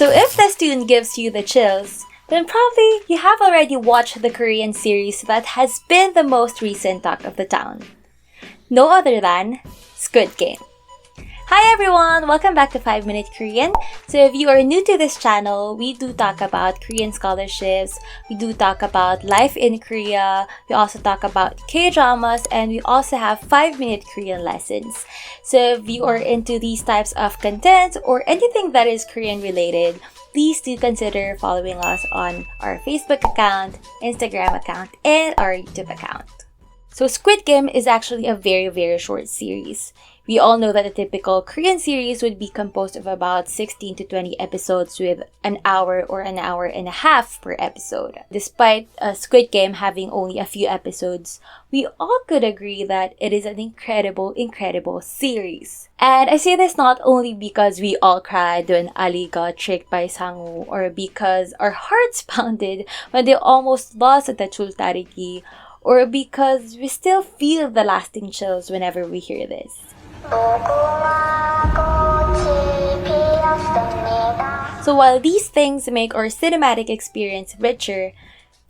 So if this tune gives you the chills, then probably you have already watched the Korean series that has been the most recent talk of the town. No other than Squid Game. Hi everyone! Welcome back to 5 Minute Korean. So if you are new to this channel, we do talk about Korean scholarships, we do talk about life in Korea, we also talk about K-dramas, and we also have 5-minute Korean lessons. So if you are into these types of content or anything that is Korean related, please do consider following us on our Facebook account, Instagram account, and our YouTube account. So Squid Game is actually a very short series. We all know that a typical Korean series would be composed of about 16 to 20 episodes with an hour or an hour and a half per episode. Despite Squid Game having only a few episodes, we all could agree that it is an incredible series. And I say this not only because we all cried when Ali got tricked by Sang-woo, or because our hearts pounded when they almost lost at the Chultariki, or because we still feel the lasting chills whenever we hear this. So while these things make our cinematic experience richer,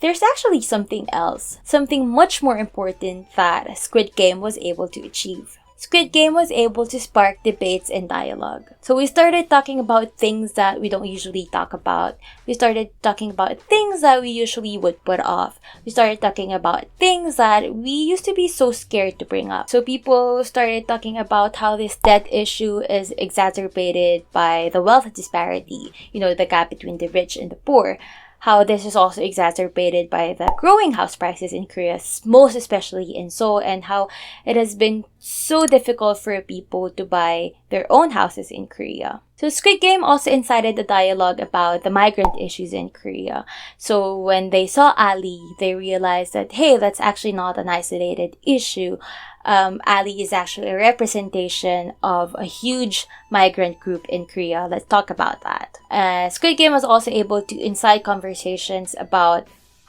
there's actually something else, something much more important that Squid Game was able to achieve. Squid Game was able to spark debates and dialogue. So we started talking about things that we don't usually talk about. We started talking about things that we usually would put off. We started talking about things that we used to be so scared to bring up. So people started talking about how this debt issue is exacerbated by the wealth disparity, the gap between the rich and the poor. How this is also exacerbated by the growing house prices in Korea, most especially in Seoul, and how it has been so difficult for people to buy their own houses in Korea. So Squid Game also incited a dialogue about the migrant issues in Korea. So when they saw Ali, they realized that, hey, that's actually not an isolated issue. Ali is actually a representation of a huge migrant group in Korea. Let's talk about that. Squid Game was also able to incite conversations about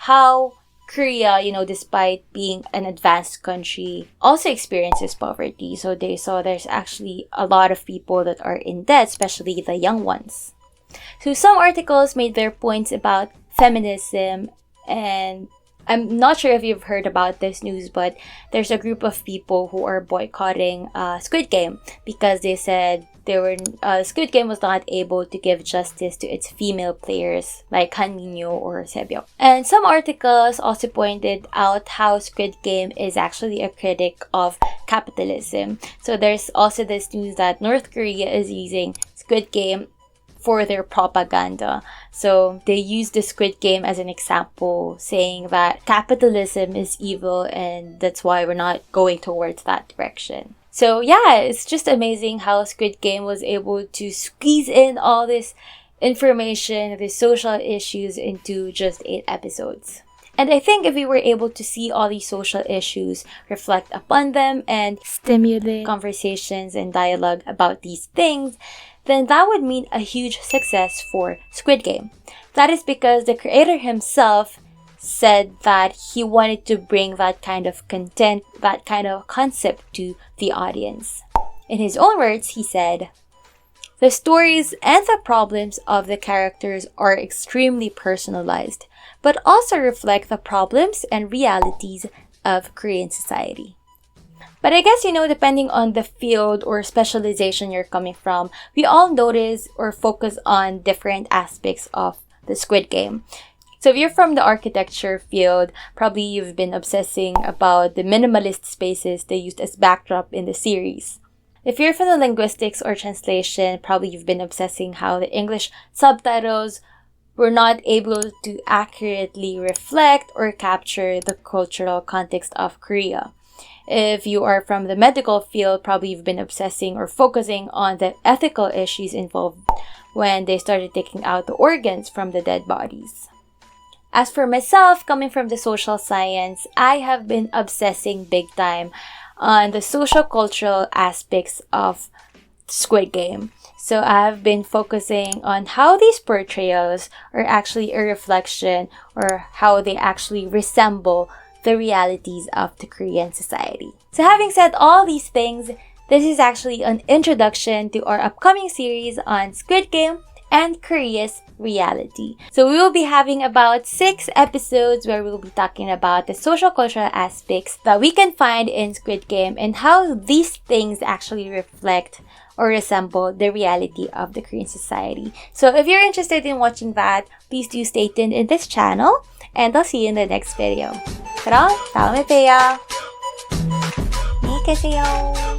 how Korea, despite being an advanced country, also experiences poverty. So they saw there's actually a lot of people that are in debt, especially the young ones. So some articles made their points about feminism, and I'm not sure if you've heard about this news, but there's a group of people who are boycotting Squid Game because they said Squid Game was not able to give justice to its female players like Han Minyo or Sebyok. And some articles also pointed out how Squid Game is actually a critic of capitalism. So there's also this news that North Korea is using Squid Game for their propaganda. So they use the Squid Game as an example, saying that capitalism is evil and that's why we're not going towards that direction. So yeah, it's just amazing how Squid Game was able to squeeze in all this information, these social issues into just 8 episodes. And I think if we were able to see all these social issues, reflect upon them, and stimulate conversations and dialogue about these things, then that would mean a huge success for Squid Game. That is because the creator himself said that he wanted to bring that kind of content, that kind of concept to the audience. In his own words, he said, "The stories and the problems of the characters are extremely personalized, but also reflect the problems and realities of Korean society." But I guess, depending on the field or specialization you're coming from, we all notice or focus on different aspects of the Squid Game. So if you're from the architecture field, probably you've been obsessing about the minimalist spaces they used as backdrop in the series. If you're from the linguistics or translation, probably you've been obsessing how the English subtitles were not able to accurately reflect or capture the cultural context of Korea. If you are from the medical field, probably you've been obsessing or focusing on the ethical issues involved when they started taking out the organs from the dead bodies. As for myself, coming from the social science, I have been obsessing big time on the social cultural aspects of Squid Game. So I have been focusing on how these portrayals are actually a reflection or how they actually resemble the realities of the Korean society. So having said all these things, this is actually an introduction to our upcoming series on Squid Game and Korea's reality. So we will be having about 6 episodes where we'll be talking about the social cultural aspects that we can find in Squid Game and how these things actually reflect or resemble the reality of the Korean society. So if you're interested in watching that, please do stay tuned in this channel, and I'll see you in the next video. 그럼 다음에 봬요. 안녕히 계세요.